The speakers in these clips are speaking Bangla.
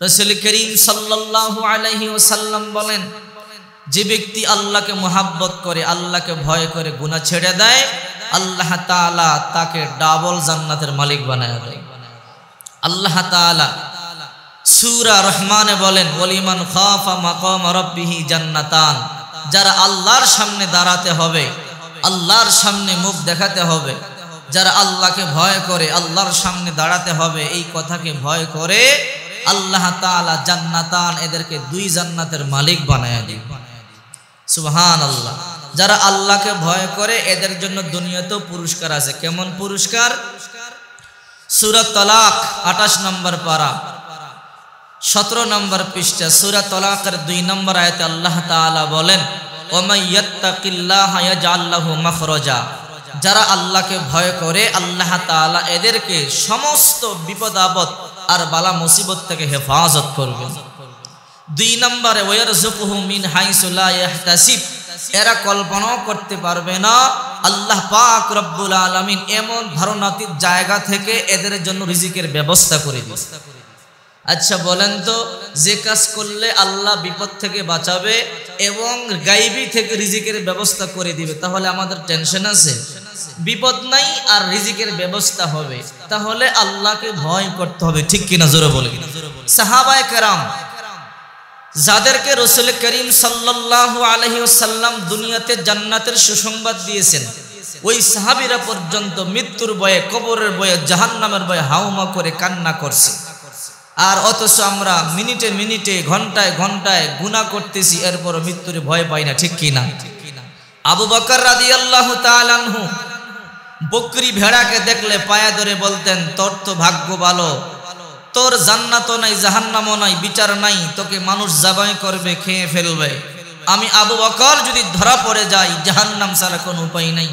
রাসূল করিম সাল্লাল্লাহু আলাইহি ওয়াসাল্লাম বলেন, যে ব্যক্তি আল্লাহকে মুহাব্বত করে, আল্লাহকে ভয় করে গুনাহ ছেড়ে দেয়, আল্লাহ তাআলা তাকে ডাবল জান্নাতের মালিক বানায় দেয়। আল্লাহ তাআলা সূরা রহমানে বলেন, ওয়ালিমান খাফা মাকাম রাব্বিহি জান্নাতান, যারা আল্লাহর সামনে দাঁড়াতে হবে, আল্লাহর সামনে মুখ দেখাতে হবে, যারা আল্লাহকে ভয় করে আল্লাহর সামনে দাঁড়াতে হবে, এই কথাকে ভয় করে আল্লাহ তাআলা জান্নাতান, এদেরকে দুই জান্নাতের মালিক বানায় দেয়। সুবহানাল্লাহ। যারা আল্লাহকে ভয় করে এদের জন্য দুনিয়াতেও পুরস্কার আছে। কেমন পুরস্কার? সূরা তালাক 28 নম্বর পারা 17 নম্বর পৃষ্ঠা, সূরা তালাকের 2 নম্বর আয়াতে আল্লাহ তাআলা বলেন, ওয়া ইয়াত্তাকিল্লাহা ইয়াজআল লাহু মাখরাজা, যারা আল্লাহকে ভয় করে আল্লাহ তাআলা এদেরকে সমস্ত বিপদ আপদ আর বালা মুসিবত থেকে হেফাজত করবেন। 2 নম্বরে ওয়ারযুকুহু মিন হাইসু লা ইয়াহতাসিব, এরা কল্পনাও করতে পারবে না আল্লাহ পাক রব্বুল আলামিন এমন ধারণাতীত জায়গা থেকে এদের জন্য রিজিকের ব্যবস্থা করে দিয়েছে। আচ্ছা বলেন তো, যে কাজ করলে আল্লাহ বিপদ থেকে বাঁচাবে এবং গায়বী থেকে রিজিকের ব্যবস্থা করে দিবে, তাহলে আমাদের টেনশন আছে? বিপদ নাই আর রিজিকের ব্যবস্থা হবে, তাহলে আল্লাহকে ভয় করতে হবে, ঠিক কিনা? জোরে বলে। সাহাবায়ে কেরাম যাদেরকে রাসূল করিম সাল্লাল্লাহু আলাইহি ওয়াসাল্লাম দুনিয়াতে জান্নাতের সুসংবাদ দিয়েছেন, ওই সাহাবীরা পর্যন্ত মৃত্যুর ভয়ে, কবরের ভয়ে, জাহান্নামের ভয়ে হাউমা করে কান্না করছে। আর অথচ আমরা মিনিটে মিনিটে, ঘন্টায় ঘন্টায় গুনাহ করতেছি, এরপর মৃত্যুর ভয় পাই না, ঠিক কিনা? আবু বকর রাদিয়াল্লাহু তাআলা আনহু বকরি ভেড়াকে দেখলে পায়া ধরে বলতেন, তোর তো ভাগ্য ভালো, তোর জান্নাতও নাই জাহান্নামও নাই, বিচার নাই, তোকে মানুষ জবাই করবে, খেয়ে ফেলবে। আমি আবু বকর যদি ধরা পড়ে যাই, জাহান্নাম ছাড়া কোনো উপায় নাই।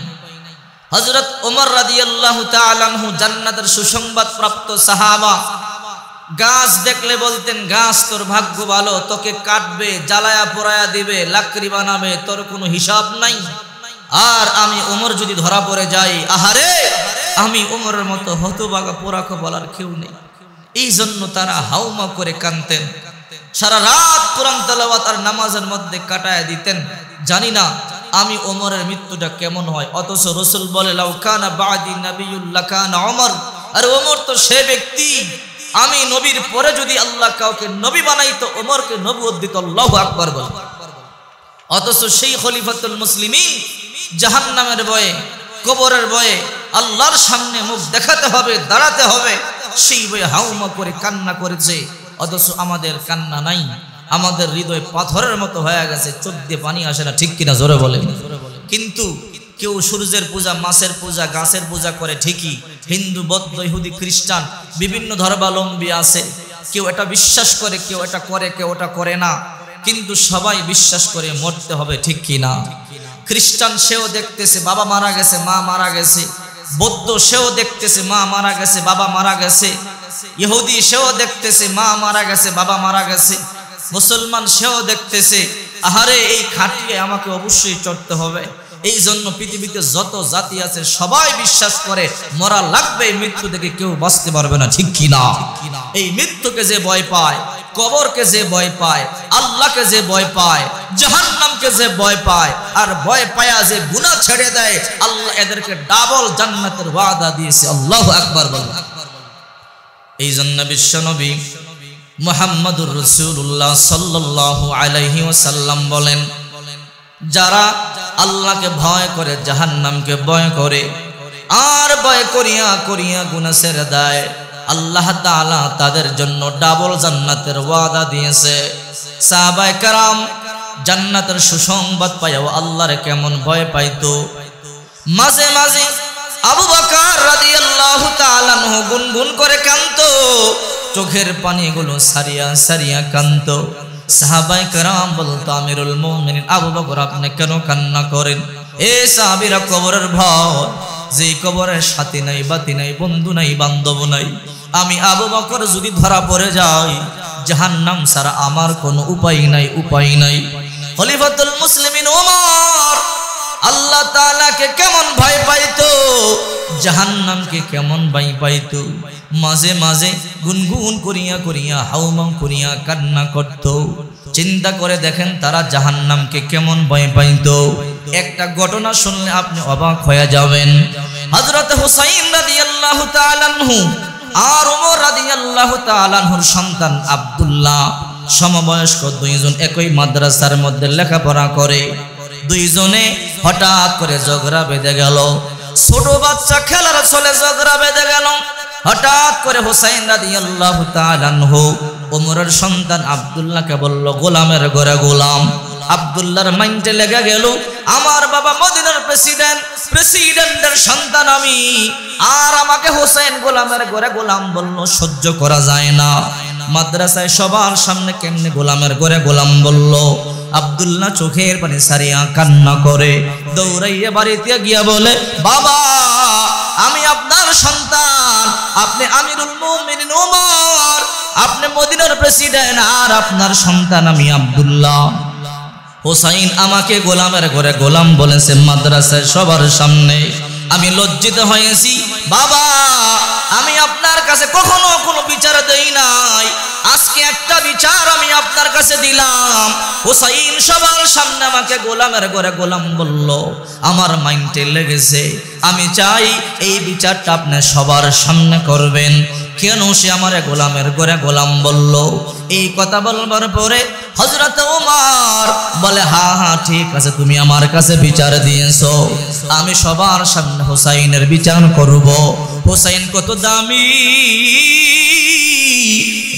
হযরত ওমর রাদিয়াল্লাহু তাআলা আনহু জান্নাতের সুসংবাদ প্রাপ্ত সাহাবা, গাছ দেখলে বলতেন, গাছ তোর ভাগ্য ভালো, তোকে কাটবে, জ্বালায়া পোড়ায়া দিবে, লাকড়ি বানাবে, তোর কোনো হিসাব নাই। আর আমি ওমর যদি ধরা পড়ে যাই, আহারে, আমি ওমরের মতো হতভাগা পোড়াকো বলার কেউ নেই। এই জন্য তারা হাউমা করে কাঁদতেন, সারা রাত কোরআন তেলাওয়াত আর নামাজের মধ্যে কাটায় দিতেন। জানি না আমি ওমরের মৃত্যুটা কেমন হয়, অথচ রাসূল বলে, লাউ কানা বাদি নাবিয়্যুল লাকানা ওমর, আর ওমর তো সে ব্যক্তি, আমি নবীর পরে যদি আল্লাহ কাউকে নবী বানাইতো, ওমরকে নবুয়ত দিত। আল্লাহু আকবার বল। অথচ সেই খলিফাতুল মুসলিমিন জাহান্নামের ভয়ে, কবরের ভয়ে, আল্লাহর সামনে মুখ দেখাতে হবে, দাঁড়াতে হবে, সেই ভয়ে হাউমা করে কান্না করেছে। অথচ আমাদের কান্না নাই, আমাদের হৃদয় পাথরের মতো হয়ে গেছে, চোখ দিয়ে পানি আসে না, ঠিক কিনা? জোরে বলেন। কিন্তু কেউ সূর্যের পূজা, মাছের পূজা, গাছের পূজা করে ঠিকই, হিন্দু, বৌদ্ধ, ইহুদি, খ্রিস্টান, বিভিন্ন ধর্মাবলম্বী আছে, কেউ এটা বিশ্বাস করে, কেউ এটা করে, কেউ এটা করে না, কিন্তু সবাই বিশ্বাস করে মরতে হবে, ঠিক কিনা? খ্রিস্টান সেও দেখতেছে বাবা মারা গেছে, মা মারা গেছে, বৌদ্ধ সেও দেখতেছে মা মারা গেছে, বাবা মারা গেছে, ইহুদি সেও দেখতেছে মা মারা গেছে, বাবা মারা গেছে, মুসলমান সেও দেখতেছে, আহারে এই খাটিয়ে আমাকে অবশ্যই চড়তে হবে। এই জন্য পৃথিবীতে যত জাতি আছে সবাই বিশ্বাস করে মরা লাগবে, মৃত্যু থেকে কেউ বাঁচতে পারবে না, ঠিক কিনা? এই মৃত্যুকে যে ভয় পায়, কবরকে যে ভয় পায়, আল্লাহকে যে ভয় পায়, জাহান্নামকে যে ভয় পায়, আর ভয় পায়া যে গুনাহ ছেড়ে দেয়, আল্লাহ এদেরকে ডাবল জান্নাতের ওয়াদা দিয়েছে। আল্লাহু আকবার বলেন। এই জন্য বিশ্বনবী মুহাম্মদুর রাসূলুল্লাহ সাল্লাল্লাহু আলাইহি ওয়াসাল্লাম বলেন, যারা আল্লাহকে ভয় করে, জাহান্নামকে ভয় করে, আর ভয় করিয়া করিয়া গুনাহ ছেড়ে দেয়, আল্লাহ তাআলা তাদের জন্য ডাবল জান্নাতের ওয়াদা দিয়েছে। সাহাবায়ে কেরাম জান্নাতের সুসংবাদ পাইও আল্লাহরে কেমন ভয় পাইতো। মাঝে মাঝে আবু বকর রাদিয়াল্লাহু তাআলা আনহু গুনগুন করে কাঁদতো, চোখের পানিগুলো সারিয়া সারিয়া কাঁদতো। সাহাবায়ে কেরাম বলতো, আমিরুল মুমিনিন আবু বকর, আপনি কেন কান্না করেন? এ সাহাবীরা, কবরের ভয়, যে কবরের সাথী নাই, বাতি নাই, বন্ধু নাই, বান্ধব নাই, আমি আবু বকর যদি ধরা পড়ে যাই, জাহান্নাম ছাড়া আমার কোনো উপায় নাই, উপায় নাই। খলিফাতুল মুসলিমিন ওমর আল্লাহ তাআলাকে কেমন ভয় পাইতো, জাহান্নামকে কেমন ভয় পাইতো। মাঝে মাঝে গুনগুন করিয়া করিয়া হাউমাউ করিয়া কান্না করত। চিন্তা করে দেখেন তারা জাহান্নামকে কেমন ভয় পাইতো। একটা ঘটনা শুনলে আপনি অবাক হয়ে যাবেন। হযরত হুসাইন রাদিয়াল্লাহু তাআলা আনহু আর ওমর রাদিয়াল্লাহু তাআলা আনহুর সন্তান আব্দুল্লাহ সমবয়স্ক দুইজন একই মাদ্রাসার মধ্যে লেখাপড়া করে। দুইজনে হঠাৎ করে ঝগড়া বেঁধে গেল। ছোট বাচ্চা খেলার চলে ঝগড়া বেঁধে গেল। হঠাৎ করে হুসাইন রাদিয়াল্লাহু তাআলা আনহু ওমরের সন্তান আব্দুল্লাহকে বলল, গোলামের ঘরে গোলাম। আব্দুল্লাহর মাইন্ডে লেগে গেল, আমার বাবা মদিনার প্রেসিডেন্টের সন্তান আমি, আর আমাকে হুসাইন গোলামের ঘরে গোলাম বলল, সহ্য করা যায় না। মাদ্রাসায় সবার সামনে কেমনে গোলামের ঘরে গোলাম বলল। আব্দুল্লাহ চোখের পানি সারিয়া কান্না করে দৌড়াইয়া বাড়িতে গিয়া বলে, বাবা আমি আপনার সন্তান, আপনি আমিরুল মুমিনিন ওমর, আপনি মদিনার প্রেসিডেন্ট, আর আপনার সন্তান আমি আব্দুল্লাহ। হুসাইন আমাকে গোলামের ঘরে গোলাম বলেছে মাদ্রাসায় সবার সামনে, আমি লজ্জিত হয়েছি। বাবা আমি আপনার কাছে কখনো কোনো বিচার দেই নাই, আজকে একটা বিচার আমি আপনার কাছে দিলাম। হুসাইন সবার সামনে আমাকে গোলামের ঘরে গোলাম বলল, আমার মাইন্ডে লেগেছে, আমি চাই এই বিচারটা আপনি সবার সামনে করবেন। কেন সে আমারে গোলামের ঘরে গোলাম বলল? এই কথা বলবার পরে হযরত ওমর বলে, হ্যাঁ হ্যাঁ ঠিক আছে, তুমি আমার কাছে বিচার দিয়েছো, আমি সবার সামনে হুসাইনের বিচার করব। হুসাইন কত দামি!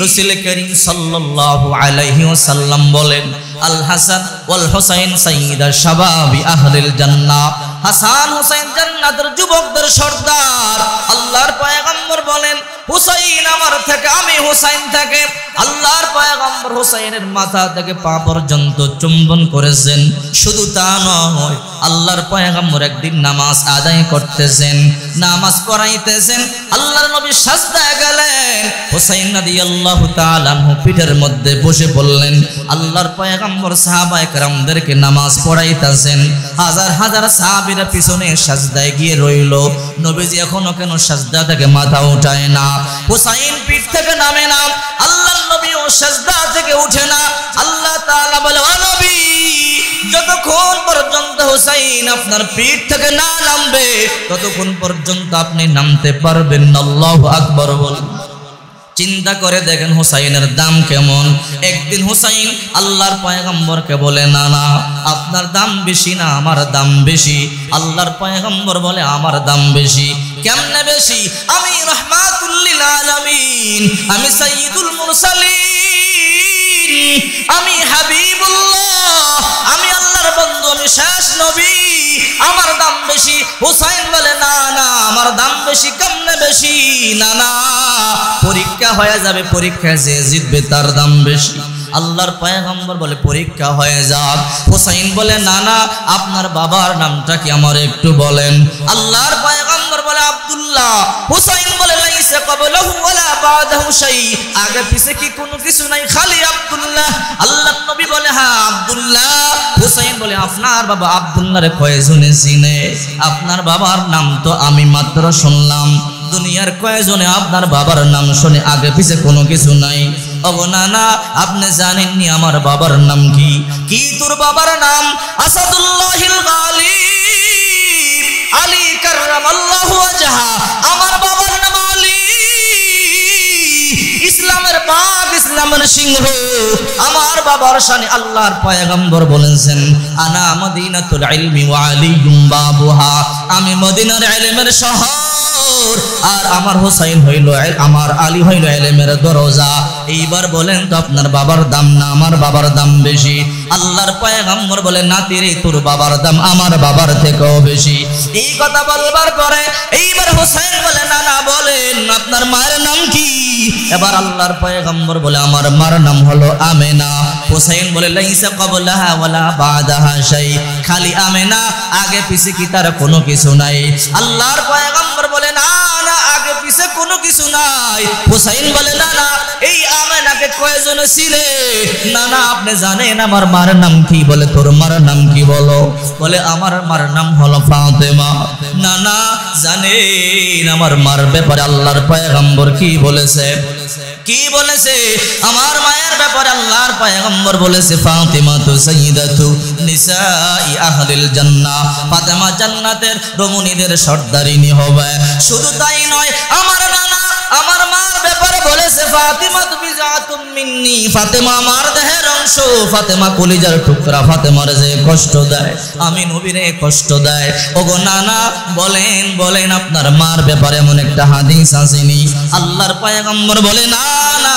রাসূল করিম সাল্লাল্লাহু আলাইহি ওয়াসাল্লাম বলেন, আল হাসান ওয়াল হুসাইন সাইয়্যিদা শাবাবি আহলিল জান্নাহ। হাসান হুসাইন জান্নাতের যুবকদের সর্দার। আল্লাহর পয়গম্বর বলেন, হুসাইন আমার থেকে, আমি হুসাইন থেকে। আল্লাহর পয়গম্বর হুসাইনের মাথা থেকে পা পর্যন্ত চুম্বন করেছেন। শুধু তা নয়, আল্লাহর পয়গম্বর একদিন নামাজ আদায় করতেছেন, নামাজ পড়াইতেছেন, আল্লাহর নবী সাজদায় গেলেন। হুসাইন রাদিয়াল্লাহু তাআলা আনহু পিঠের মধ্যে বসে পড়লেন। আল্লাহর পয়গম্বর সাহাবায়ে কেরামদেরকে নামাজ পড়াইতেছেন। হাজার হাজার সাহাবীরা পিছনে সাজদায় গিয়ে রইল। নবীজি এখনো কেন সাজদা থেকে মাথা উঠায় না? হুসাইন পিঠ থেকে নামে না, আল্লাহর নবীও সাজদা থেকে উঠে না। আল্লাহ তাআলা বলে, ও নবী, যতক্ষণ পর্যন্ত হুসাইন আপনার পিঠ থেকে না নামবে ততক্ষণ পর্যন্ত আপনি নামতে পারবেন না। আল্লাহু আকবার বলুন। চিন্তা করে দেখেন হুসাইনের দাম কেমন। একদিন হুসাইন আল্লাহর পয়গম্বরকে বলে, না না, আপনার দাম বেশি না আমার দাম বেশি। আল্লাহর পয়গম্বর বলে, আমার দাম বেশি। কেমনে বেশি? আমি রাহমাতুল লিল আলামিন, আমি সাইয়্যিদুল মুরসালিন, আমি হাবিবুল্লাহ, আমি আল্লাহর বন্ধু, আমি শেষ নবী, আমার দাম বেশি। হুসাইন বলে, না না, আমার দাম বেশি। কেমনে বেশি? না না, পরীক্ষা হয়ে যাবে, পরীক্ষায় যে জিতবে তার দাম বেশি। আল্লাহর পয়গম্বর বলে, পরীক্ষা হয়ে যাক। হুসাইন বলে, না না, আপনার বাবার নামটা কি আমার একটু বলেন। আল্লাহর পয়গম্বর বলে, আব্দুল্লাহ। হুসাইন বলে, লাইসা ক্বাবলাহু ওয়ালা বাদাহু শাই, আগে পিছে কি কোনো কিছু নাই, খালি আব্দুল্লাহ। আল্লাহর নবী বলে, হ্যাঁ আব্দুল্লাহ। হুসাইন বলে, আপনার বাবা আব্দুল্লাহরে কয়জনে চিনে? আপনার বাবার নাম তো আমি মাত্র শুনলাম, দুনিয়ার কয়জনে আপনার বাবার নাম শুনে? আগে পিছে কোনো কিছু নাই। ওগো না না, আপনি জানেননি আমার বাবার নাম কি? কি তোর বাবার নাম? আসাদুল্লাহিল গালিব, আলী কাররামাল্লাহু ওয়াজহা। আমার বাবার নাম আলী, ইসলামের বাঘ, ইসলামের সিংহ। আমার বাবার শানে আল্লাহর পয়গম্বর বলেছেন, আনা মদিনাতুল ইলমি ওয়া আলিয়ুম বাবুহা, আমি মদিনার ইলমের শহর, আর আমার হুসাইন হইল, আমার আলী হইল ইলমের দরজা। এইবার বলেন তো আপনার বাবার দাম না আমার বাবার দাম বেশি? আল্লাহর পয়গম্বর বলে, নাতিরে, তোর বাবার দাম আমার বাবার থেকেও বেশি। এই কথা বলবার পরে এইবার হুসাইন বলে, না না, বলেন আপনার মায়ের নাম কি? এবার আল্লাহর পয়গম্বর বলে, আমার মার নাম হলো আমেনা। হুসাইন বলে, লাইসা ক্বাবলাহা ওয়ালা বাদাহা শাই, খালি আমেনা, আগে পিছে কি তার কোনো কিছু নাই? আল্লাহর পয়গম্বর বলে, না না, আগে পিছে কোনো কিছু নাই। হুসাইন বলে না না, এই আমেনাকে কয়জন ছিলে? না না, আপনি জানেন আমার মার নাম কি? বলে তোর মার নাম কি বলো? বলে আমার মার নাম হলো ফাতেমা। না না, জানেন আমার মার ব্যাপারে আল্লাহর পয়গম্বর কি বলেছে? কি বলেছে? আমার মায়ের ব্যাপারে আল্লাহর পয়গম্বর বলেছে ফাতিমা তু সাইয়্যিদাতু নিসাই আহলিল জান্নাহ, ফাতেমা জান্নাতের রমণীদের সর্দারিনী হবে। শুধু তাই নয়, আমার নানা আমার মার ব্যাপারে বলেছে ফাতিমা তু বিজাতুম মিন্নি, ফাতেমা আমার দেহের অংশ, ফাতেমা কলিজার টুকরা, ফাতেমার যে কষ্ট দেয় আমি নবীরে কষ্ট দেয়। ওগো নানা বলেন বলেন আপনার মার ব্যাপারে এমন একটা হাদিস আসেনি? আল্লাহর পয়গম্বর বলে না না,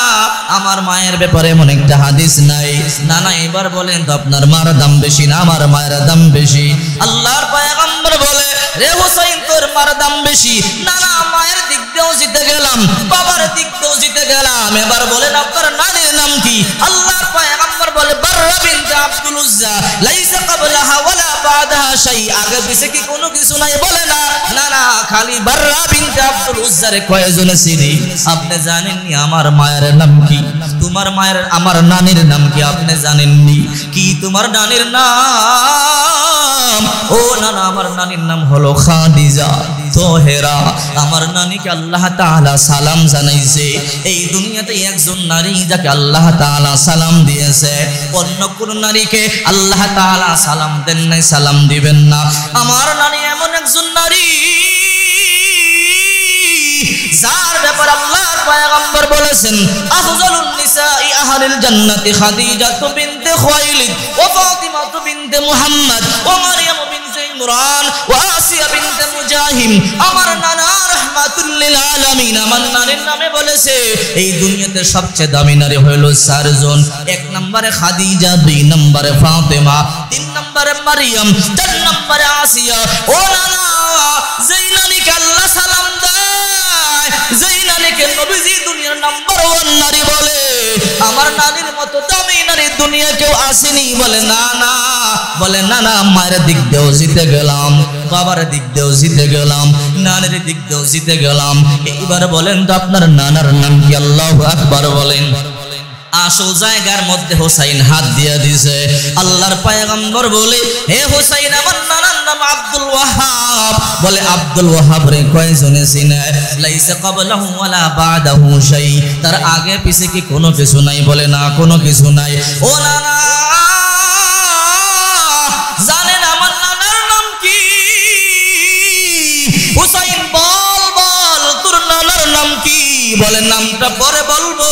আমার মায়ের ব্যাপারে এমন একটা হাদিস নাই। না না, এবার বলেন তো আপনার মার দাম বেশি না আমার মায়ের দাম বেশি? আল্লাহর পয়গম্বর বলে রে হুসাইন তোর মার দাম বেশি। না না, মায়ের দিক দিয়েও জিতে গেলাম, বাবার দিক দিয়েও জিতে গেলাম। এবার বলেন আপনার নানির নাম কি? আল্লাহর পয়গম্বর বলে বাররা বিনতে আব্দুল উজ্জা, লাইসা ক্বাবলাহা ওয়ালা বাদাহা শাই, আগে পিছে কি কোনো কিছু নাই? বলে না না না, খালি বাররা বিনতে আব্দুল উজ্জারে কয়জন ছিলি? আপনি জানেননি আমার মায়ের নাম কি? তোমার মায়ের আমার নানির নাম কি আপনি জানেননি? কি তোমার নানির নাম? ও না না, আমার নানির নাম হলো খাদিজা তোহেরা। আমার নানিকে আল্লাহ তাআলা সালাম জানাইছে। এই দুনিয়াতে একজন নারী যাকে আল্লাহ তাআলা সালাম দিয়েছে, অন্য কোন নারীকে আল্লাহ তাআলা সালাম দেন নাই, সালাম দিবেন না। আমার নানি এমন একজন নারী যার ব্যাপারে আল্লাহর পয়গম্বর বলেছেন আফজালুন নিসাই আহলিল জান্নাতি খাদিজাতু বিনতে খুয়াইলিদ ওয়া ফাতিমাতু বিনতে মুহাম্মদ ওয়া মারইয়াম বিনতে ইমরান ওয়া আসিয়া বিনতে মুজাহিম। আমার নানা রাহমাতুল লিল আলামিন আমার নানির নামে বলেছে এই দুনিয়াতে সবচেয়ে দামি নারী হলো চারজন। এক নম্বরে খাদিজা, দুই নম্বরে ফাতেমা, তিন নম্বরে মারইয়াম, চার নম্বরে আসিয়া। ও নানা, যেই নারীকে আল্লাহ সালাম দেয়, যেই নারীকে নবীজি দুনিয়ার নাম্বার 1 নারী বলে, আমার নারীর মতো দামি নারী দুনিয়া কেউ আসেনি। বলে না না, বলে না না, মায়ের দিক দিয়েও জিতে গেলাম, বাবার দিক দিয়েও জিতে গেলাম, নানির দিক দিয়েও জিতে গেলাম। এইবার বলেন তো আপনার নানার নাম কি? আল্লাহু আকবার বলেন। আসল জায়গার মধ্যে হুসাইন হাত দিয়ে দিছে। আল্লাহর পয়গম্বর বলে হে হুসাইন আমার নানার নাম আব্দুল ওয়াহাব। বলে আব্দুল ওয়াহাব রে কয়জনে চিনে? লাইসা ক্বাবলাহু ওয়ালা বাদাহু শাই, তার আগে পিছে কি কোনো কিছু নাই? বলে না, কোনো কিছু নাই। ও নানা, জানেন আমার নানার নাম কি? হুসাইন বল বল, তোর নানার নাম কি? বলে নামটা পরে বলবো,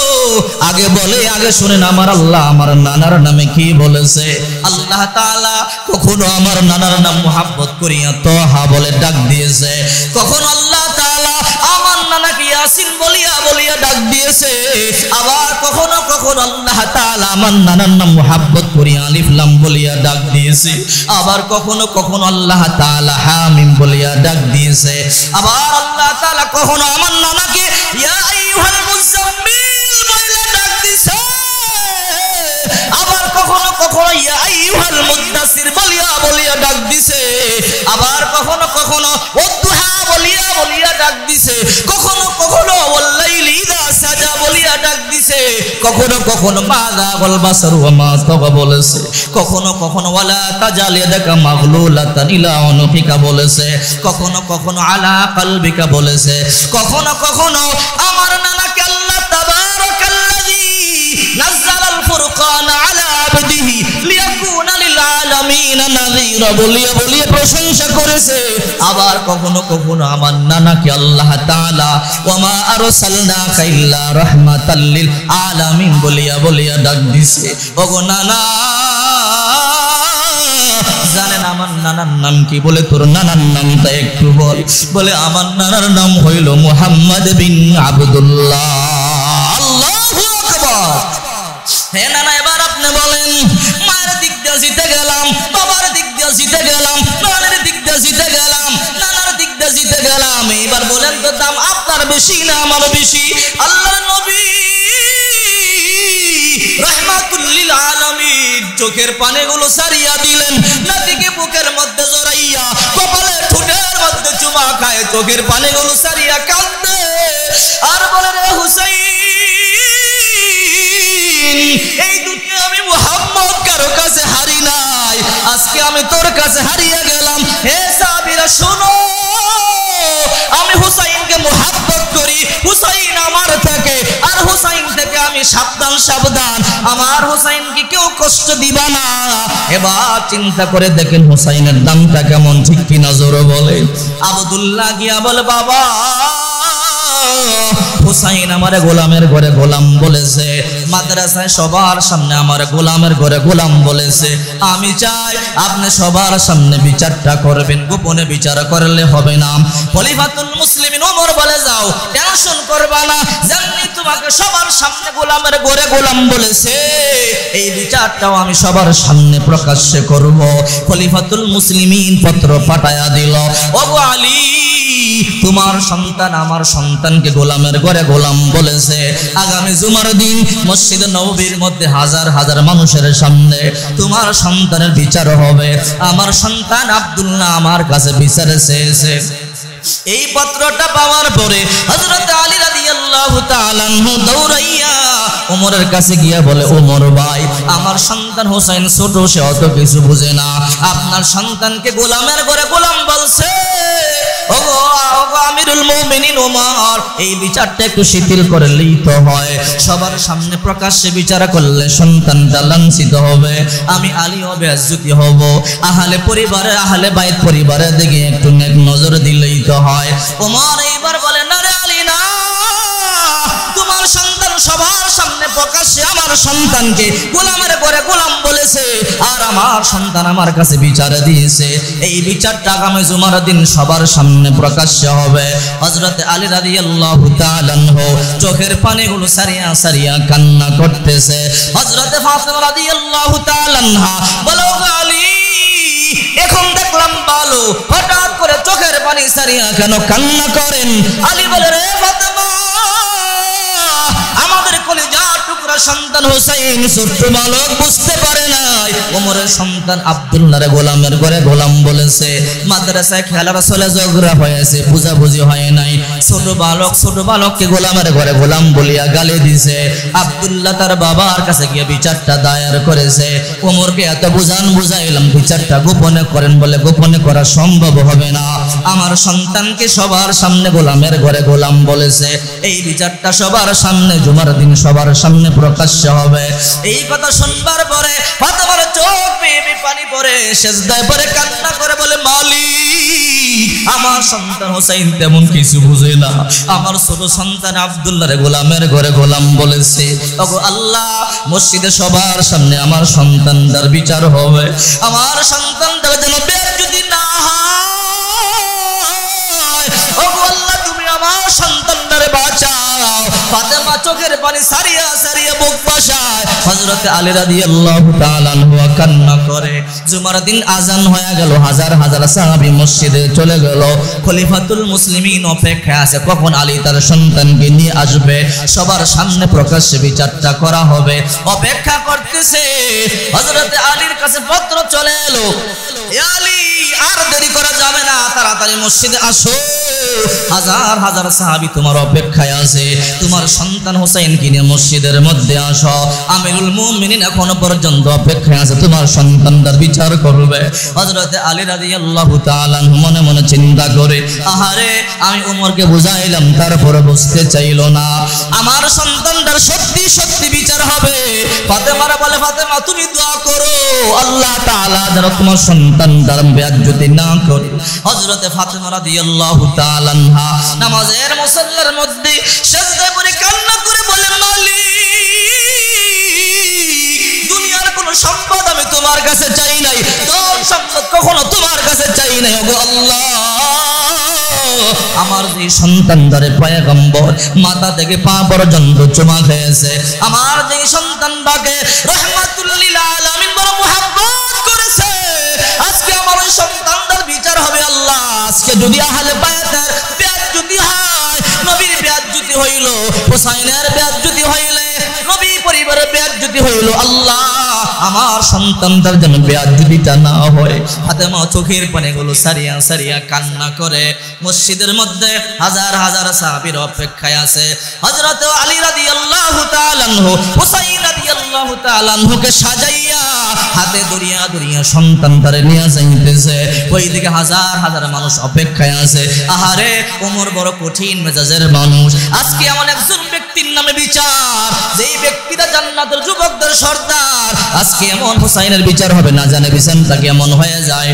আগে বলে, আগে শুনেন আমার আল্লাহ আমার নানার নামে কি বলেছে। আল্লাহ তাআলা কখনো আমার নানার নাম মুহাব্বত করিয়া তোহা বলে ডাক দিয়েছে, কখনো আল্লাহ তাআলা আমার নানাকে ইয়াসিন বলিয়া বলিয়া ডাক দিয়েছে, আবার কখনো কখনো আল্লাহ তাআলা আমার নানার নাম মুহাব্বত করিয়া আলিফ লাম বলিয়া ডাক দিয়েছে, আবার কখনো কখনো আল্লাহ তাআলা হামিম বলিয়া ডাক দিয়েছে, আবার আল্লাহ তাআলা কখনো আমার নানাকে ইয়া আইয়ুহাল মুযাম্মিল বলে ডাক দিয়েছে, আবার কখনো কখনো ইয়া আইয়ুহাল মুদ্দাসির বলিয়া বলিয়া ডাক দিয়েছে, আবার কখনো কখনো ওয়াদুহা বলিয়া বলিয়া ডাক দিয়েছে, কখনো কখনো ওয়াল্লাইলি ইযা সাজা বলিয়া ডাক দিয়েছে, কখনো কখনো মাযা ওয়াল বাসারু ওয়া মা তাগা বলেছে, কখনো কখনো ওয়ালা তাজাল ইয়াদাকা মাগলুলাতান ইলা উনুকিকা বলেছে, কখনো কখনো আলা কলবিকা বলেছে, কখনো কখনো আমার নানাকে আল্লাহ তাবারাকাল্লাযী নাযালাল ফুরকান আলা আবদিহি লিয়াকুনা লিল আলামিন নাযীরা বলিয়া বলিয়া প্রশংসা করেছে, আবার কখনো কখনো আমার নানাকে আল্লাহ তাআলা ওয়া মা আরসালনাকা ইল্লা রাহমাতাল লিল আলামিন বলিয়া বলিয়া ডাক দিছে। ওগো নানা, জানেন আমার নানার নাম কি? বলে তোর নানার নামটা একটু বল। বলে আমার নানার নাম হইল মুহাম্মদ বিন আব্দুল্লাহ। আল্লাহু আকবার। হে নানা, এবার আপনি বলেন, মায়ের দিক দিয়ে জিতে গেলাম, বাবার দিক দিয়ে জিতে গেলাম, নানার দিক দিয়ে জিতে গেলাম, নানার দিক দিয়ে জিতে গেলাম। এবার বলেন তো দাম আপনার বেশি না আমার বেশি? আল্লাহর নবী রাহমাতুল লিল আলামিন চোখের পানিগুলো সারিয়া দিলেন, নাতিকে বুকের মধ্যে জড়াইয়া কপালে ঠোঁটের মধ্যে চুমা খায়, চোখের পানিগুলো সারিয়া কাঁদে। আর বলে রে হুসাইন, এই দুনিয়া আমি মুহাম্মদ কারো কাছে হারি নাই, আজকে আমি তোর কাছে হারিয়ে গেলাম। হে সাহাবীরা শোনো, আমি হুসাইনকে মুহাব্বত করি, হুসাইন আমার থেকে, আর হুসাইন থেকে আমি সাবধান সাবধান, আমার হুসাইনকে কেউ কষ্ট দিবা না। এবার চিন্তা করে দেখেন হুসাইনের দামটা কেমন, ঠিক কি না জোরে বলে। আব্দুল্লাহ গিয়া বলে বাবা, হুসাইন আমারে গোলামের ঘরে গোলাম বলেছে, মাদ্রাসায় সবার সামনে আমার গোলামের ঘরে গোলাম বলেছে, আমি চাই আপনি সবার সামনে বিচারটা করবেন, গোপনে বিচার করলে হবে না। খলিফাতুল মুসলিমিন ওমর বলে যাও, টেনশন করবা না, জানি তোমাকে সবার সামনে গোলামের ঘরে গোলাম বলেছে, এই বিচারটাও আমি সবার সামনে প্রকাশ্যে করব। খলিফাতুল মুসলিমিন পত্র পাঠায়া দিল, ওগো আলী, তোমার সন্তান আমার সন্তানকে গোলামের ঘরে গোলাম বলেছে, আগামী জুমার দিন মসজিদে নববীর মধ্যে হাজার হাজার মানুষের সামনে তোমার সন্তানের বিচার হবে। আমার সন্তান আব্দুল্লাহ আমার কাছে বিচার চেয়েছে। এই পত্রটা পাওয়ার পরে হযরত আলী রাদিয়াল্লাহু তাআলা আনহু দৌড়াইয়া ওমরের কাছে গিয়া বলে, ওমর ভাই, আমার সন্তান হোসেন ছোট, সে অত কিছু বুঝে না, আপনার সন্তানকে গোলামের ঘরে গোলাম বলছে। ওগো আমিরুল মুমিনিন ওমর, এই বিচারটা একটু শিথিল করলেই তো হয়, সবার সামনে প্রকাশ্যে বিচার করলে সন্তানটা লাঞ্ছিত হবে, আমি আলীও বেইজ্জতি হব, আহলে পরিবারে আহলে বাইত পরিবারের দিকে একটু নেক নজর দিলেই তো হয়। ওমর এইবার বলে, না রে আলী না, তোমার সন্তান সবার সামনে প্রকাশ্যে আমার সন্তানকে গোলামের ঘরে গোলাম বলেছে, আর আমার সন্তান আমার কাছে বিচার দিয়েছে, এই বিচারটা আগামী জুমার দিন সবার সামনে প্রকাশ্যে হবে। হযরত আলী রাদিয়াল্লাহু তাআলা আনহু চোখের পানিগুলো সারিয়া সারিয়া কান্না করতেছে। হযরত ফাতিমা রাদিয়াল্লাহু তাআলা আনহা বলে, ওগো আলী, এখন দেখলাম ভালো, হঠাৎ করে চোখের পানি সারিয়া কেন কান্না করেন? আলী বলে, রে ফাতিমা, আমাদের কলিজার টুকরা সন্তান হোসেন ছোট্ট বালক, বুঝতে পারে নাই ওমরের সন্তান আব্দুল্লাহর গোলামের ঘরে গোলাম বলেছে, মাদ্রাসায় খেলার চলে ঝগড়া হয়েছে, বুঝাবুঝি হয় নাই, ছোট বালককে গোলামের ঘরে গোলাম বলিয়া গালি দিছে। আব্দুল্লাহ তার বাবার কাছে গিয়ে বিচারটা দায়ের করেছে, ওমরকে এত বুঝাইলাম বিচারটা গোপনে করেন, বলে গোপনে করা সম্ভব হবে না, আমার সন্তানকে সবার সামনে গোলামের ঘরে গোলাম বলেছে, এই বিচারটা সবার সামনে জুমার দিন সবার সামনে প্রকাশ্য হবে। এই কথা শুনবার পরে ফাতেমার চোখ বেয়ে পানি পড়ে, সেজদায় পড়ে কান্না করে বলে, মালিক, আমার সন্তান হোসেন তেমন কিছু বুঝে না, আমার ছোট সন্তান আব্দুল্লাহর গোলামের ঘরে গোলাম বলেছে। ওগো আল্লাহ, মসজিদে সবার সামনে আমার সন্তানটার বিচার হবে, আমার সন্তানটার যেন বেইজ্জতি না হয়। ওগো আল্লাহ, তুমি আমার সন্তানটারে বাঁচাও। ফাতেমা চোখের পানি সারিয়া সারিয়া বুক বাসায়, হযরত আলী রাদিয়াল্লাহু তাআলা আনহু কান্না করে। জুমার দিন আজান হয়ে গেল, হাজার হাজার সাহাবী মসজিদে চলে গেল। খলিফাতুল মুসলিমিন অপেক্ষায় আছে কখন আলী তার সন্তানকে নিয়ে আসবে, সবার সামনে প্রকাশ্যে বিচারটা করা হবে, অপেক্ষা করতেছে। হযরত আলীর কাছে পত্র চলে এলো, এ আলী, আর দেরি করা যাবে না, তাড়াতাড়ি মসজিদে আসো, হাজার হাজার সাহাবী তোমার অপেক্ষায় আছে, তোমার সন্তান হোসেনকে নিয়ে মসজিদের মধ্যে আসো, আমিরুল মুমিনিন এখনো পর্যন্ত অপেক্ষায় আছে, তোমার সন্তানটার বিচার করবে। হযরত আলী রাদিয়াল্লাহু তাআলা মনে মনে চিন্তা করে, আহারে, আমি ওমরকে বুঝাইলাম, তারপরে বুঝতে চাইলো না, আমার সন্তানটার সত্যি সত্যি বিচার হবে। ফাতেমারা বলে, ফাতেমা, তুমি দোয়া করো, আল্লাহ তাআলা যেন তোমার সন্তানটার বেইজ্জতি না করে। হযরত ফাতেমা রাদিয়াল্লাহু তাআলা আনহা নামাজের মুসাল্লার মধ্যে সিজদায় পড়ে কান্না করে বলে, মালিক, দুনিয়ার কোনো সম্পদ আমি তোমার কাছে চাই নাই, ধন সম্পদ কখনো তোমার কাছে চাই নাই, ওগো আল্লাহ, আমার যে সন্তানটারে পয়গম্বর মাথা থেকে পা পর্যন্ত চুমা খেয়েছে, আমার যে সন্তানটাকে রাহমাতুল লিল আলামিন বড় মুহাব্বত করেছে, আজকে আমার ওই সন্তানটার বিচার হবে। আল্লাহ, আজকে যদি আহলে বায়াতের বেইজ্জতি হয়, নবীর বেইজ্জতি হইল, হোসাইনের বেইজ্জতি হইলে, নবী পরিবারের বেইজ্জতি হইল, আল্লাহ, আমার সন্তানটার যেন বেয়াদবিটা না হয়। ফাতেমা চোখের পানিগুলো সারিয়া সারিয়া কান্না করে। মসজিদের মধ্যে হাজার হাজার সাহাবীর অপেক্ষায় আছে। হযরত আলী রাদিয়াল্লাহু তাআলা আনহু হুসাইন রাদিয়াল্লাহু তাআলা আনহুকে সাজাইয়া হাতে দরিয়া দরিয়া সন্তানটারে নিয়ে যাইতেছে। ওইদিকে হাজার হাজার মানুষ অপেক্ষায় আছে। আহারে, ওমর বড় কঠিন মেজাজের মানুষ। আজকে এমন একজন ব্যক্তির নামে বিচার, যেই ব্যক্তিটা জান্নাতের যুবকদের সর্দার, আজকে এমন হুসাইনের বিচার হবে না জানে বিচারটা কেমন হয়ে যায়।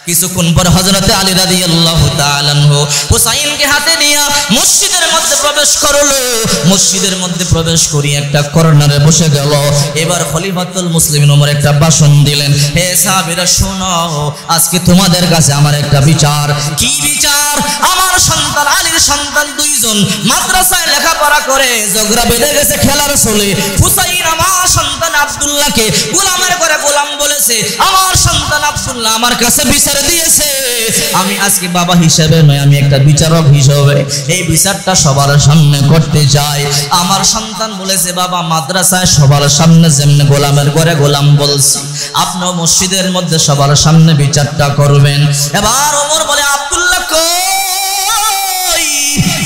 কিছুক্ষণ পর হযরত আলী রাদিয়াল্লাহু তাআলা আনহু হুসাইনকে হাতে নিয়ে মসজিদের মধ্যে প্রবেশ করলো। মসজিদের মধ্যে প্রবেশ করি একটা কর্নারে বসে গেল। এবার খলিফাতুল মুসলিমিন ওমর একটা ভাষণ দিলেন। হে সাহাবীরা শোনো, আজকে তোমাদের কাছে আমার একটা বিচার। কি বিচার? আমার সন্তান আলীর সন্তান দুইজন মাদ্রাসায় লেখাপড়া করে ঝগড়া বেঁধে গেছে খেলার চলে। হুসাইন আমার সন্তান আব্দুল্লাহকে গোলামের করে গোলাম বলেছে। আমার সন্তান আব্দুল্লাহ আমার কাছে বিচার দিয়েছে। আমি আজকে বাবা হিসেবে নয়, আমি একটা বিচারক হিসেবে এই বিচারটা সবার সামনে করতে চাই। আমার সন্তান বলেছে, বাবা মাদ্রাসায় সবার সামনে যেমনি গোলামের ঘরে গোলাম বলছি, আপনিও মসজিদের মধ্যে সবার সামনে বিচারটা করবেন। এবার ওমর বলে, আব্দুল্লাহ কই?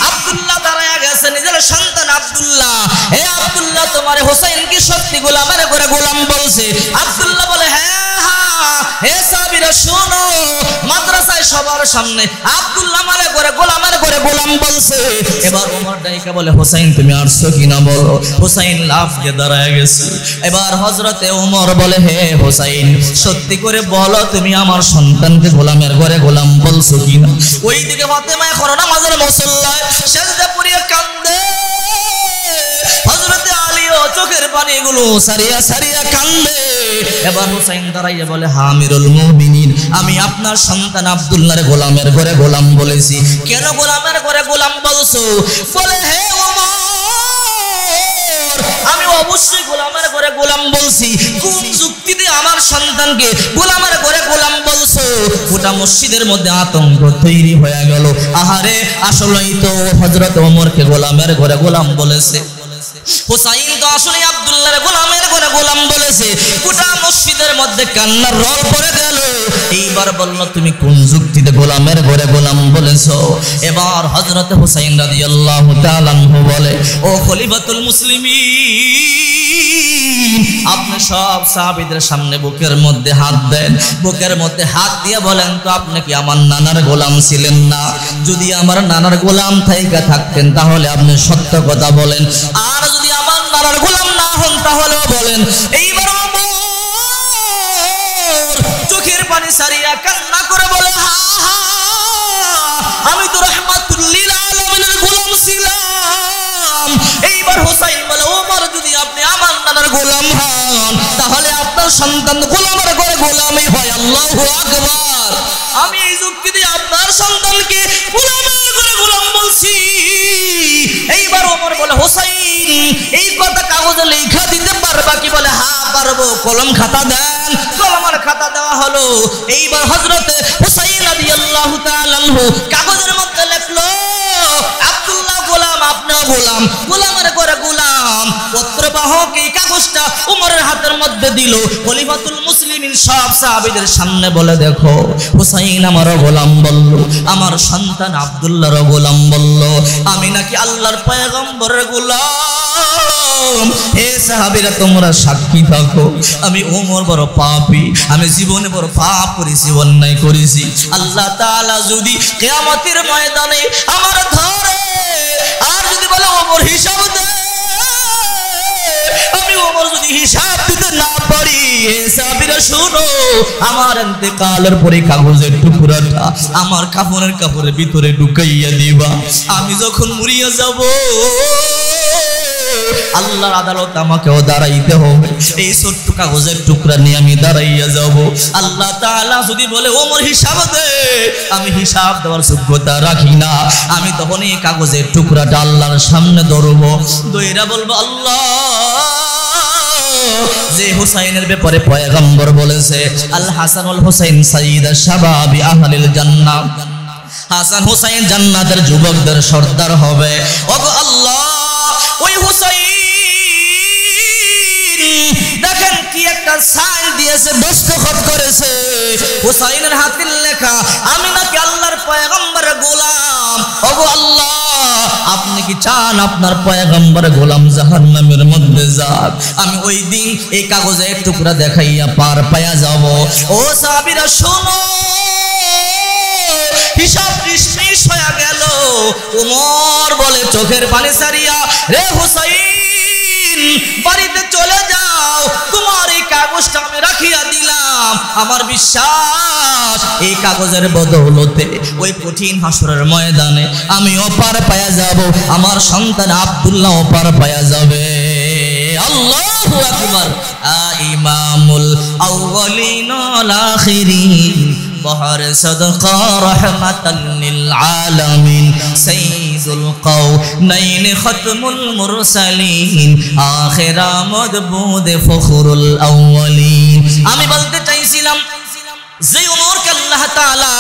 আব্দুল্লাহ দাঁড়ায় গেছে, নিজের সন্তান আব্দুল্লাহ। হে আব্দুল্লাহ, তোমার হোসেন কি সত্যি গোলামের ঘরে গোলাম বলছে? আব্দুল্লাহ বলে, হ্যাঁ। হে সাহাবীরা শোনো, মাদ্রাসায় সবার সামনে আব্দুল্লাহ মারে করে গোলামের করে গোলাম বলছে। এবার ওমর ডাইকা বলে, হোসেন তুমি আসছো কিনা বলো। হোসেন লাফ দিয়ে দাঁড়ায় গেছে। এবার হযরতে ওমর বলে, হে হোসেন, সত্যি করে বলো তুমি আমার সন্তানকে গোলামের ঘরে গোলাম বলছো কিনা? ওইদিকে ফাতেমা এখন নামাজের মুসল্লায় সেজদা পড়িয়া কান্দে। হযরতে আলীও চোখের পানিগুলো সারিয়া সারিয়া কান্দে। এবার হুসাইন দাঁড়াইয়া বলে, আমিরুল মুমিনিন, আমি আপনার সন্তান আব্দুল্লাহর গোলামের ঘরে গোলাম বলেছি। কেন গোলামের ঘরে গোলাম বলছো? বলে, হে ওমর, আমি অবশ্যই গোলামের ঘরে গোলাম বলছি। কোন যুক্তিতে আমার সন্তানকে গোলামের ঘরে গোলাম বলছো? গোটা মসজিদের মধ্যে আতঙ্ক তৈরি হয়ে গেল। আহারে, আসলেই তো হযরত ওমরকে গোলামের ঘরে গোলাম বলেছে। হুসাইন তো আসলে আব্দুল্লাহর গোলামের ঘরে গোলাম বলেছে। গোটা মসজিদের মধ্যে কান্নার রোল পড়ে গেল। এইবার বলল, তুমি কোন যুক্তিতে গোলামের ঘরে গোলাম বলেছো? এবার হযরত হুসাইন রাদিয়াল্লাহু তাআলা আনহু বলে, ও খলিফাতুল মুসলিমিন, আপনি সব সাহাবীদের সামনে বুকের মধ্যে হাত দেন। বুকের মধ্যে হাত দিয়ে বলেন তো, আপনি কি আমার নানার গোলাম ছিলেন না? যদি আমার নানার গোলাম থাইকা থাকতেন তাহলে আপনি সত্য কথা বলেন, আর যদি আমার নানার গোলাম না হন তাহলেও বলেন। এইবার চোখের পানি সারিয়া কান্না করে বলে, হা হা, আমি তো রাহমাতুল লিল আলামিনের গোলাম ছিলাম। এইবার হুসাইন বলে, ওমর, যদি আপনি আমার নানার গোলাম হন তাহলে আপনার সন্তান গোলামের ঘরে গোলামই হয়। আল্লাহু আকবার। আমি এই যুক্তি দিয়ে আপনার সন্তানকে গোলামের ঘরে গোলাম বলছি। এইবার ওমর বলে, হুসাইন, এই কথা কাগজে লেখা দিতে পারবা কি? বলে, হ্যাঁ পারবো। কলম খাতা দেন। কলম আর খাতা দেওয়া হলো। এইবার হযরতে হুসাইন রাদিয়াল্লাহু তাআলা আনহু কাগজের মধ্যে লিখলো, আব্দুল্লাহ গোলাম, আপনিও গোলাম, গোলামের ঘরে গোলাম। পত্রবাহক এই কাগজটা ওমরের হাতের মধ্যে দিল। খলিফাতুল মুসলিমিন সব সাহাবীদের সামনে বলে, দেখো, হুসাইন আমারও গোলাম বলল, আমার সন্তান আব্দুল্লাহরও গোলাম বলল, আমি নাকি আল্লাহর পয়গম্বরের গোলাম। হে সাহাবীরা, তোমরা সাক্ষী থাকো, আমি ওমর বড় পাপী। আমি জীবনে বড় পাপ করেছি, অন্যায় করেছি। আল্লাহ তাআলা যদি কিয়ামতের ময়দানে আমার ধরে আর যদি বলে ওমর হিসাব দে, আমি ওমর যদি হিসাব দিতে না পারি, হে সাহাবীরা শোনো, আমার ইন্তেকালের পরে কাগজের টুকরাটা আমার কাপড়ের ভিতরে ঢুকাইয়া দিবা। আমি যখন মরিয়া যাব, আল্লাহর আদালত আমাকেও দাঁড়াইতে হবে। এই ছোট্ট কাগজের টুকরা নিয়ে আমি দাঁড়াইয়া যাব। আল্লাহ তাআলা যদি বলে ওমর হিসাব দে, আমি হিসাব দেওয়ার যোগ্যতা রাখি না। আমি তখন এই কাগজের টুকরাটা আল্লাহর সামনে ধরব, দইরা বলবো, আল্লাহ, যে হুসাইনের ব্যাপারে পয়গম্বর বলেছে, আল হাসান ওয়াল হুসাইন সাইয়্যিদা শাবাবি আহলিল জান্নাহ, হাসান হুসাইন জান্নাতের যুবকদের সর্দার হবে। ওগো আল্লাহ, ওই হুসাইন দেখেন কি একটা একটা সাইন দিয়েছে, দস্তখত করেছে, হুসাইনের হাতের লেখা, আমি নাকি আল্লাহর পয়গম্বরের গোলাম। ওগো আল্লাহ, আপনি কি চান আপনার পয়গম্বরের গোলাম জাহান্নামের মধ্যে যাক? আমি ওই দিন এই কাগজের টুকরা দেখাইয়া পার পায়া যাব। ও সাহাবীরা শোনো, হিসাব শেষ হয়ে গেল। ওমর বলে চোখের পানি সারিয়া, রে হুসাইন, বাড়িতে চলে যাও, তোমার এই কাগজটা আমি রাখিয়া দিলাম। আমার বিশ্বাস এই কাগজের বদৌলতে ওই কঠিন হাসরের ময়দানে আমি ওপার পায়া যাব, আমার সন্তান আব্দুল্লাহ ওপার পায়া যাবে। আল্লাহু আকবার। ইমামুল আউয়ালিন ওয়াল আখিরিন, বহর সদকা রহমাতাল লিল আলামিন, সাইয়্যিদুল কাওনাইন খতমুল মুরসালিন, আখিরা মদবুদ ফখরুল আউয়ালিন। আমি বলতে চাইছিলাম যে ওমরকে আল্লাহ তাআলা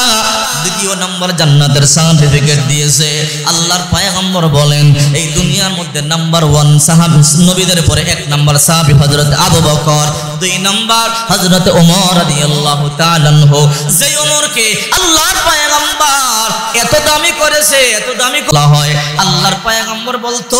দ্বিতীয় নম্বর জান্নাতের সার্টিফিকেট দিয়েছে। আল্লাহর পয়গম্বর বলেন এই দুনিয়ার মধ্যে নাম্বার 1 সাহাবী, নবীদের পরে 1 নম্বর সাহাবী হযরত আবু বকর, 2 নম্বর হযরত ওমর রাদিয়াল্লাহু তাআলা আনহু। যে ওমরকে আল্লাহর পয়গম্বর এত দামি করেছে, এত দামি করা হয়। আল্লাহর পয়গম্বর বলতো,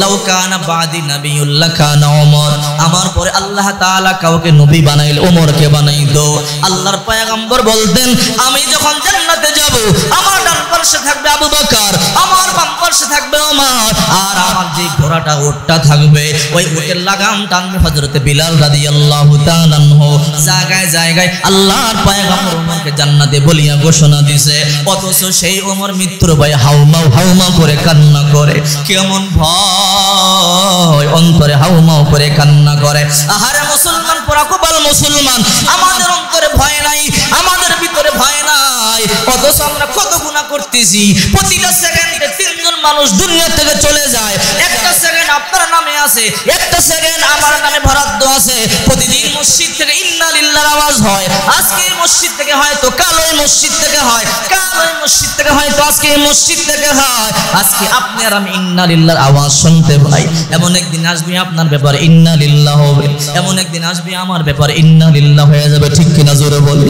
লাউ কানা বাদি নাবিয়্যুল লাকানা ওমর, আমার পরে আল্লাহ তাআলা কাউকে নবী বানাইলে ওমরকে বানাইতো। আল্লাহর পয়গম্বর বলতেন, আমি যখন জান্নাতে যাব, আমার ডান পাশে থাকবে আবু বকর, আমার বাম পাশে থাকবে ওমর, আর আমার যে ঘোড়াটা উটটা থাকবে, ওই উটের লাগাম টানবে হযরত বিলাল রাদিয়াল্লাহু তাআলা আনহু। জায়গায় জায়গায় আল্লাহর পয়গম্বর ওমরকে জান্নাতে বলিয়া ঘোষণা দিয়েছে, অথচ সেই ওমর মৃত্যুর ভয়ে হাউমাউ হাউমাউ করে কান্না করে। কেমন ভয়, অন্তরে হাউমাউ করে কান্না করে। আহারে মুসলমান, পরাকবাল মুসলমান, আমাদের অন্তরে ভয় নাই, আমাদের ভিতরে ভয় নাই, অথচ আমরা কত গুনাহ করতেছি। প্রতিটা সেকেন্ডে 3 জন মানুষ দুনিয়া থেকে চলে যায়। একটা সেকেন্ড আপনার নামে আছে, একটা সেকেন্ড আমার নামে বরাদ্দ আছে। প্রতিদিন মসজিদ থেকে ইন্না লিল্লাহর আওয়াজ হয়, আজকে মসজিদ থেকে হয়তো কাল ওই মসজিদ থেকে হয়, কাল ওই মসজিদ থেকে হয়তো আজকে এই মসজিদ থেকে হয়। আজকে আপনি আর আমি ইন্না লিল্লাহর আওয়াজ শুনতে পাই। এমন একদিন আসবে আপনার ব্যাপারে ইন্না লিল্লাহ হবে, এমন একদিন আসবে আমার ব্যাপারে ইন্না লিল্লাহ হয়ে যাবে। ঠিক কিনা জোরে বলি?